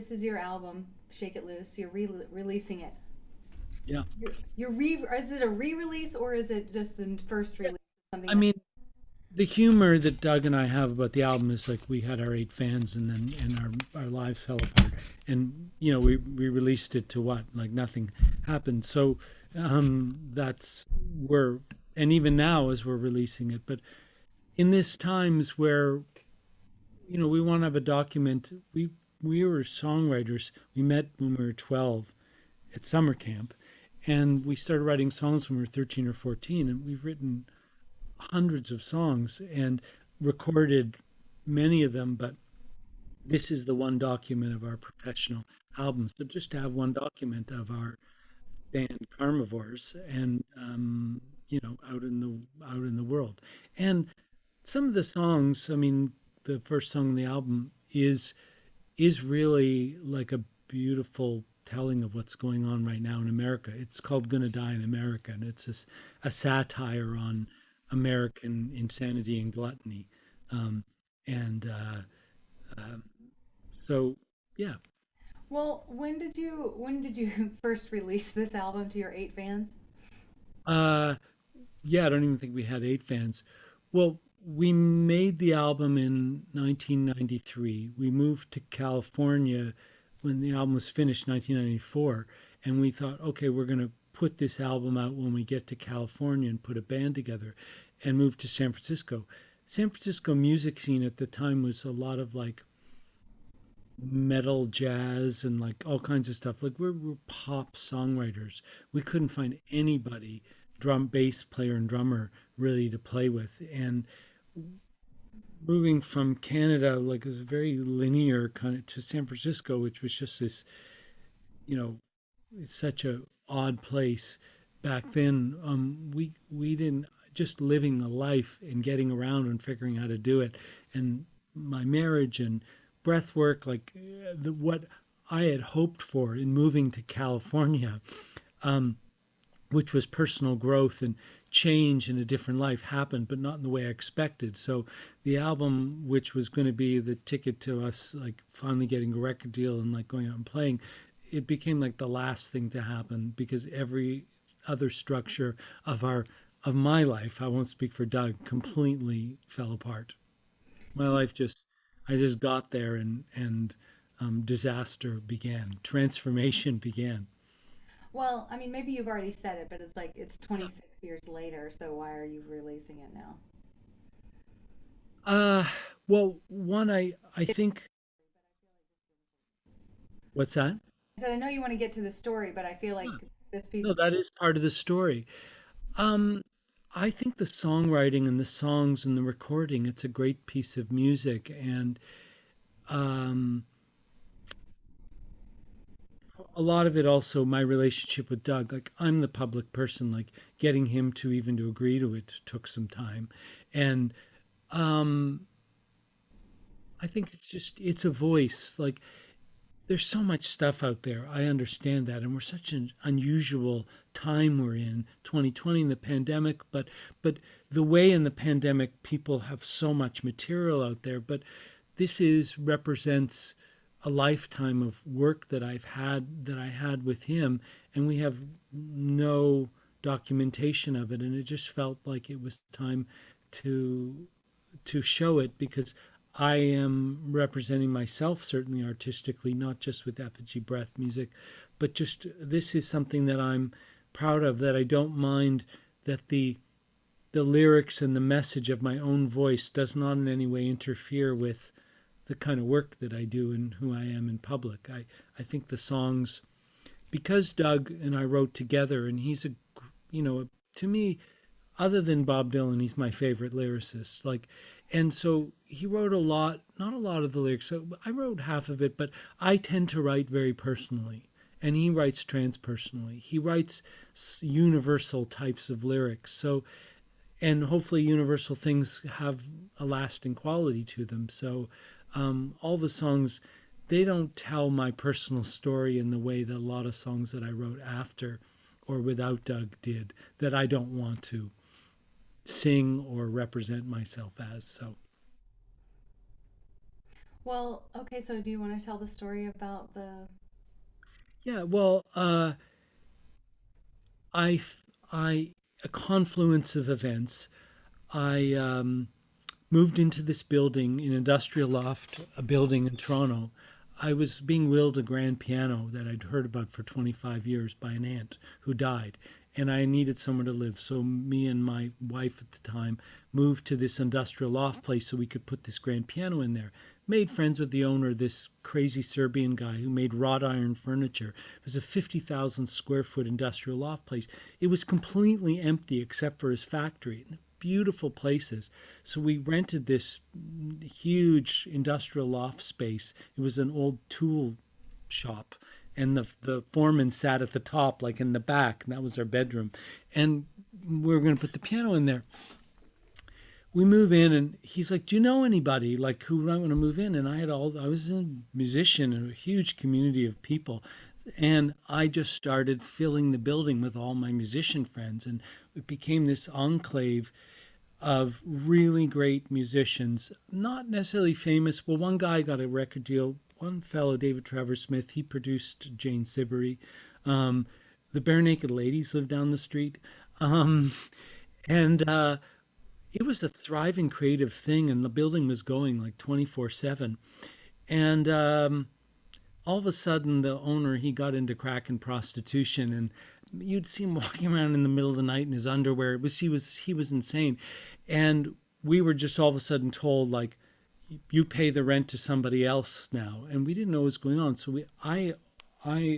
this is your album, Shake It Loose. You're releasing it. Yeah. Is it a re-release or is it just the first release of something I that? mean, the humor that Doug and I have about the album is like we had our 8 fans and our lives fell apart. And, we released it to what? Like nothing happened. So that's we're, and even now as we're releasing it. But in this times where, we want to have a document, we were songwriters. We met when we were 12 at summer camp. And we started writing songs when we were 13 or 14. And we've written hundreds of songs and recorded many of them, but this is the one document of our professional albums. So just to have one document of our band Karmavores and out in the world. And some of the songs, I mean, the first song on the album is really like a beautiful telling of what's going on right now in America. It's called "Gonna Die in America," and it's a satire on American insanity and gluttony. Um, and um, so, yeah, Well, when did you first release this album to your 8 fans? uh, yeah. I don't even think we had 8 fans. Well, we made the album in 1993. We moved to California when the album was finished, 1994, and we thought, okay, we're going to put this album out when we get to California and put a band together, and moved to San Francisco. San Francisco music scene at the time was a lot of like metal jazz and like all kinds of stuff. Like we're pop songwriters. We couldn't find anybody, bass player and drummer, really to play with. And moving from Canada, like it was a very linear kind of to San Francisco, which was just this, you know, it's such a odd place back then. We didn't just living a life and getting around and figuring how to do it, and my marriage and breath work, like what I had hoped for in moving to California, which was personal growth and change in a different life, happened, but not in the way I expected. So the album, which was going to be the ticket to us like finally getting a record deal and like going out and playing, it became like the last thing to happen because every other structure of my life, I won't speak for Doug, completely fell apart. My life just, I just got there and disaster began, transformation began. Well, I mean, maybe you've already said it, but it's like it's 26 years later, so why are you releasing it now? Uh, well, one, I think, what's that? I said I know you want to get to the story, but I feel like this No, piece. that is part of the story. Um, I think the songwriting and the songs and the recording, it's a great piece of music. And um, a lot of it also, my relationship with Doug, like I'm the public person, like getting him to even to agree to it took some time. And um, I think it's a voice. Like there's so much stuff out there. I understand that, and we're such an unusual time we're in, 2020 in the pandemic. But the way in the pandemic people have so much material out there. But this is represents a lifetime of work that I had with him, and we have no documentation of it, and it just felt like it was time to show it because I am representing myself certainly artistically, not just with Apogee Breath music, but just this is something that I'm proud of, that I don't mind that the lyrics and the message of my own voice does not in any way interfere with the kind of work that I do and who I am in public. I think the songs, because Doug and I wrote together, and he's to me, other than Bob Dylan, he's my favorite lyricist. Like, and so he wrote a lot, not a lot of the lyrics. So I wrote half of it, but I tend to write very personally, and he writes transpersonally. He writes universal types of lyrics. So, and hopefully, universal things have a lasting quality to them. So, all the songs, they don't tell my personal story in the way that a lot of songs that I wrote after or without Doug did that I don't want to sing or represent myself as. So, Well, okay, so do you want to tell the story about the. Yeah, well, I, I, a confluence of events. I moved into this building, an industrial loft, a building in Toronto. I was being willed a grand piano that I'd heard about for 25 years by an aunt who died, and I needed somewhere to live. So me and my wife at the time moved to this industrial loft place so we could put this grand piano in there. Made friends with the owner, this crazy Serbian guy who made wrought iron furniture. It was a 50,000 square foot industrial loft place. It was completely empty except for his factory. Beautiful places. So we rented this huge industrial loft space. It was an old tool shop, and the foreman sat at the top, like in the back, and that was our bedroom. And we were going to put the piano in there. We move in, and he's like, "Do you know anybody like who might want to move in?" And I was a musician in a huge community of people, and I just started filling the building with all my musician friends, and it became this enclave of really great musicians, not necessarily famous. Well, one guy got a record deal. One fellow, David Travers Smith, he produced Jane Siberry. Um, the Bare Naked Ladies lived down the street. Um, and it was a thriving creative thing, and the building was going like 24/7. And all of a sudden, the owner, he got into crack and prostitution, and you'd see him walking around in the middle of the night in his underwear. He was insane. And we were just all of a sudden told, like, you pay the rent to somebody else now, and we didn't know what was going on. So I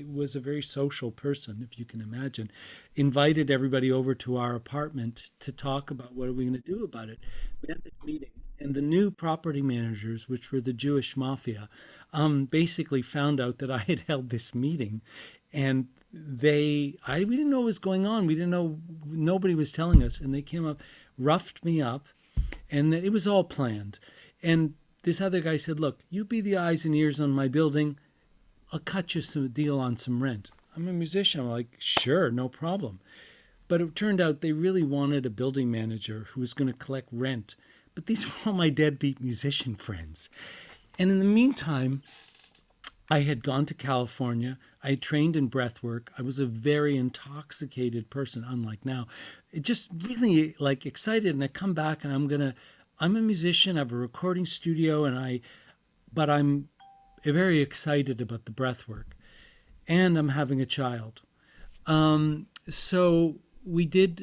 was a very social person, if you can imagine. Invited everybody over to our apartment to talk about what are we going to do about it. We had this meeting, and the new property managers, which were the Jewish mafia, basically found out that I had held this meeting, and we didn't know what was going on. We didn't know, nobody was telling us, and they came up, roughed me up, and it was all planned. And this other guy said, "Look, you be the eyes and ears on my building. I'll cut you some deal on some rent." I'm a musician. I'm like, "Sure, no problem." But it turned out they really wanted a building manager who was going to collect rent. But these were all my deadbeat musician friends. And in the meantime, I had gone to California. I had trained in breath work. I was a very intoxicated person, unlike now. It just really like excited. And I come back and I'm a musician. I have a recording studio, but I'm very excited about the breath work. And I'm having a child. So we got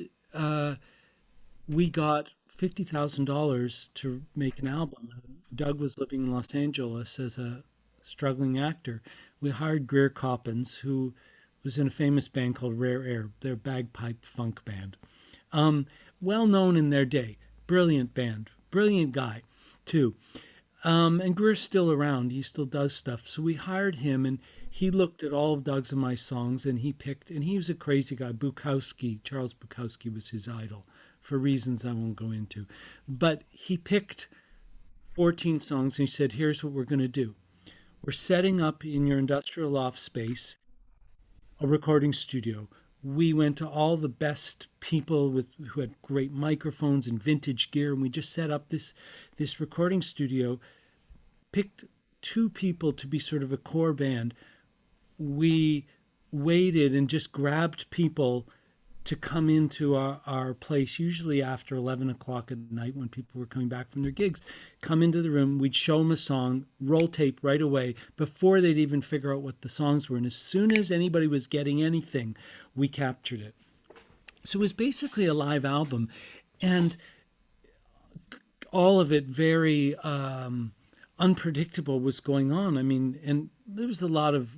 $50,000 to make an album. Doug was living in Los Angeles as a struggling actor. We hired Grier Coppins, who was in a famous band called Rare Air, their bagpipe funk band. Well known in their day, brilliant band, brilliant guy, too. And Grier's still around. He still does stuff. So we hired him, and he looked at all of Doug's and my songs, and he was a crazy guy. Bukowski, Charles Bukowski was his idol for reasons I won't go into. But he picked 14 songs, and he said, "Here's what we're going to do. We're setting up in your industrial loft space a recording studio." We went to all the best people who had great microphones and vintage gear, and we just set up this recording studio. Picked two people to be sort of a core band. We waited and just grabbed people to come into our place, usually after 11 o'clock at night when people were coming back from their gigs, come into the room. We'd show them a song, roll tape right away before they'd even figure out what the songs were. And as soon as anybody was getting anything, we captured it. So it was basically a live album, and all of it very unpredictable was going on. I mean, and there was a lot of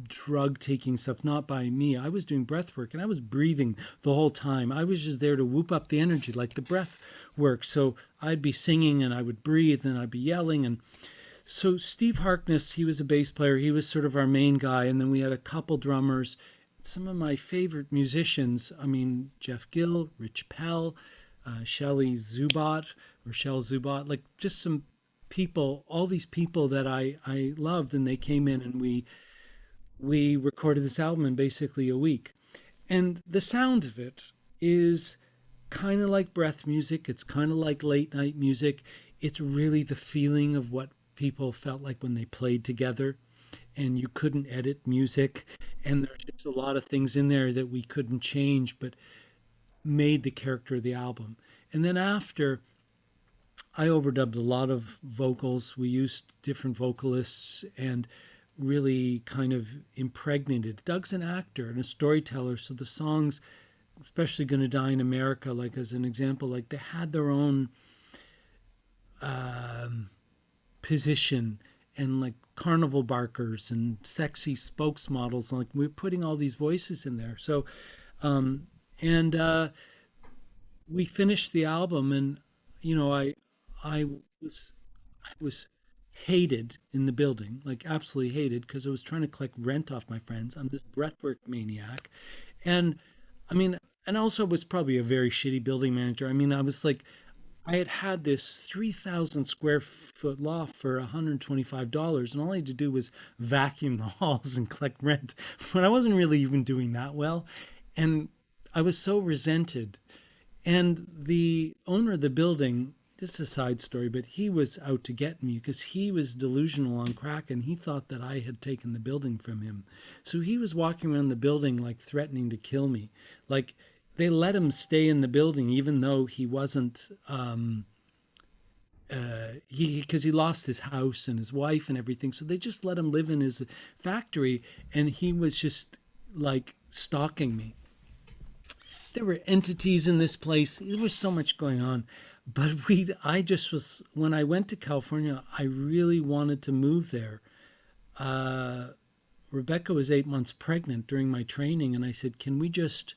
drug taking stuff, not by me. I was doing breath work and I was breathing the whole time. I was just there to whoop up the energy like the breath work. So I'd be singing and I would breathe and I'd be yelling. And so Steve Harkness, he was a bass player. He was sort of our main guy. And then we had a couple drummers, some of my favorite musicians. I mean, Jeff Gill, Rich Pell, Shelley Zubot, Rochelle Zubot, like just some people, all these people that I loved. And they came in and we recorded this album in basically a week. And the sound of it is kind of like breath music. It's kind of like late night music. It's really the feeling of what people felt like when they played together, and you couldn't edit music, and there's just a lot of things in there that we couldn't change but made the character of the album. And then after, I overdubbed a lot of vocals. We used different vocalists and really kind of impregnated. Doug's an actor and a storyteller, so the songs, especially "Gonna Die in America," like as an example, like they had their own position, and like carnival barkers and sexy spokesmodels, like we're putting all these voices in there. So and we finished the album, and I was I was hated in the building, like absolutely hated, because I was trying to collect rent off my friends. I'm this breathwork maniac, and I mean, and also was probably a very shitty building manager. I mean, I was like, I had had this 3,000 square foot loft for $125, and all I had to do was vacuum the halls and collect rent. But I wasn't really even doing that well, and I was so resented. And the owner of the building, this is a side story, but he was out to get me because he was delusional on crack, and he thought that I had taken the building from him. So he was walking around the building like threatening to kill me. Like they let him stay in the building even though he wasn't he because he lost his house and his wife and everything. So they just let him live in his factory, and he was just like stalking me. There were entities in this place. There was so much going on. But I just was, when I went to California, I really wanted to move there. Uh, Rebecca was 8 months pregnant during my training, and I said, "Can we just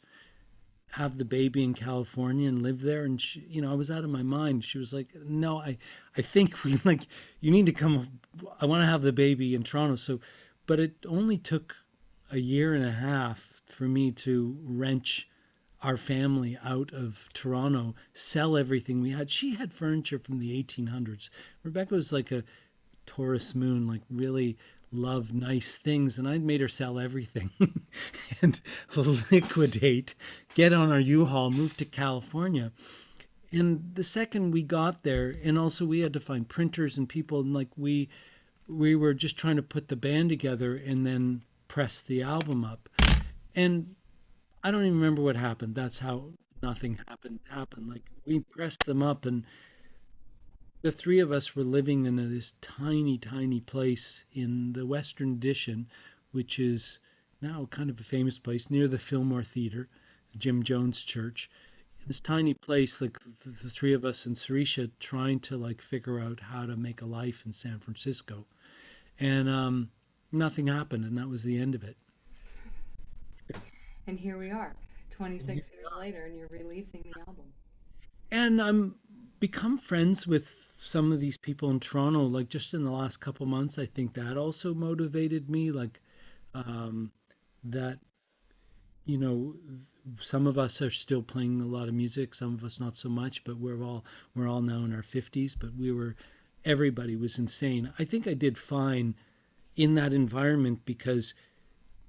have the baby in California and live there?" And I was out of my mind. She was like, "No, I think we like, you need to come. I want to have the baby in Toronto." So, but it only took a year and a half for me to wrench our family out of Toronto, sell everything we had. She had furniture from the 1800s. Rebecca was like a Taurus moon, like really loved nice things, and I'd made her sell everything and liquidate, get on our U-Haul, move to California. And the second we got there, and also we had to find printers and people, and like we were just trying to put the band together and then press the album up. And I don't even remember what happened. That's how nothing happened. Like we pressed them up, and the three of us were living in this tiny, tiny place in the Western Addition, which is now kind of a famous place near the Fillmore Theater, Jim Jones Church. This tiny place, like the three of us and Sarisha trying to like figure out how to make a life in San Francisco, and nothing happened, and that was the end of it. And here we are, 26 years later, and you're releasing the album. And I'm become friends with some of these people in Toronto, like just in the last couple months. I think that also motivated me, like um, that, you know, some of us are still playing a lot of music, some of us not so much, but we're all now in our 50s, but everybody was insane. I think I did fine in that environment because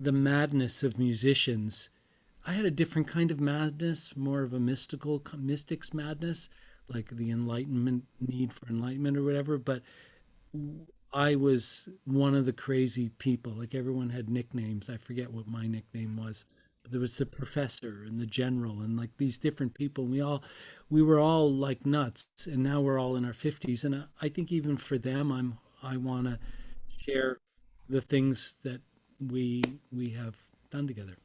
the madness of musicians, I had a different kind of madness, more of a mystics madness, like the enlightenment, need for enlightenment or whatever. But I was one of the crazy people. Like everyone had nicknames. I forget what my nickname was. But there was the professor and the general and like these different people. We were all like nuts. And now we're all in our 50s. And I think even for them, I want to share the things that we have done together.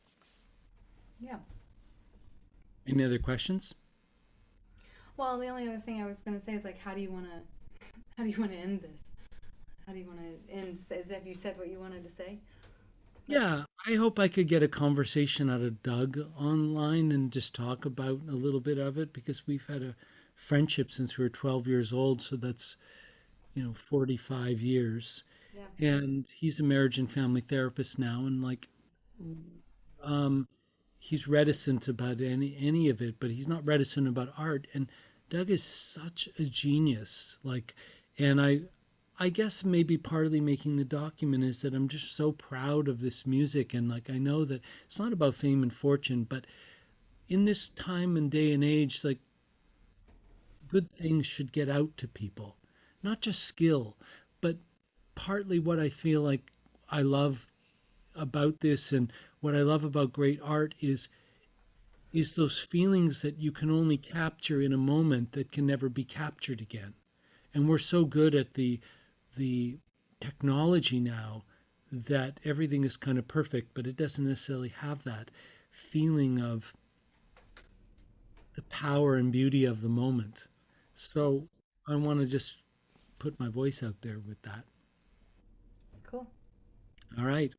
Yeah. Any other questions? Well, the only other thing I was going to say is like, how do you want to end this? How do you want to end? Have you said what you wanted to say? Yeah, I hope I could get a conversation out of Doug online and just talk about a little bit of it because we've had a friendship since we were 12 years old, so that's, 45 years. Yeah. And he's a marriage and family therapist now, and like um he's reticent about any of it, but he's not reticent about art. And Doug is such a genius. Like, and I guess maybe partly making the document is that I'm just so proud of this music, and like I know that it's not about fame and fortune, but in this time and day and age, like good things should get out to people, not just skill, but partly what I feel like I love about this, and what I love about great art is those feelings that you can only capture in a moment that can never be captured again. And we're so good at the technology now that everything is kind of perfect, but it doesn't necessarily have that feeling of the power and beauty of the moment. So I want to just put my voice out there with that. Cool. All right.